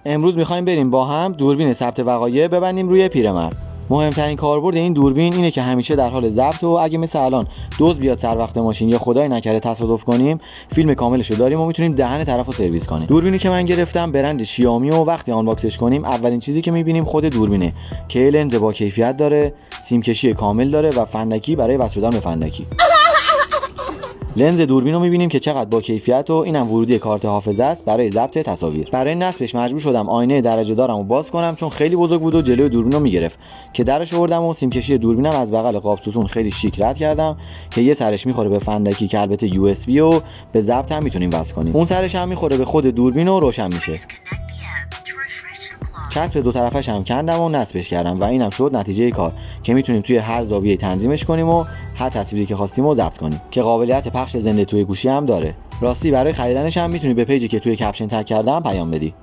امروز می‌خوایم بریم با هم دوربین ثبت وقایع ببندیم روی پیرمرد. مهمترین کاربرد این دوربین اینه که همیشه در حال ضبط و اگه مثل الان دزد بیاد سر وقت ماشین یا خدای نکرده تصادف کنیم، فیلم کاملشو داریم و میتونیم دهن طرفو سرویس کنیم. دوربینی که من گرفتم برند شیائومی و وقتی آنباکسش کنیم اولین چیزی که میبینیم خود دوربینه که لنز با کیفیت داره، سیم کشی کامل داره و فندکی برای وصل شدن به فندکی. لنز دوربین رو می‌بینیم که چقدر با کیفیت و اینم ورودی کارت حافظه است برای ضبط تصاویر. برای نصبش مجبور شدم آینه درجه دارمو باز کنم چون خیلی بزرگ بود و جلوی دوربین رو می‌گرفت که درش آوردم و سیم کشی دوربینم از بغل قاب ستون خیلی شیک رد کردم که یه سرش می‌خوره به فندکی که البته USB و به ضبط هم می‌تونیم وصل کنیم. اون سرش هم می‌خوره به خود دوربین و روشن میشه. چسب دو طرفش هم کندم و نصبش کردم و اینم شد نتیجه کار که میتونیم توی هر زاویه تنظیمش کنیم و هر تصویری که خواستیم رو ضبط کنیم که قابلیت پخش زنده توی گوشی هم داره. راستی برای خریدنش هم میتونی به پیجی که توی کپشن تگ کردم پیام بدی.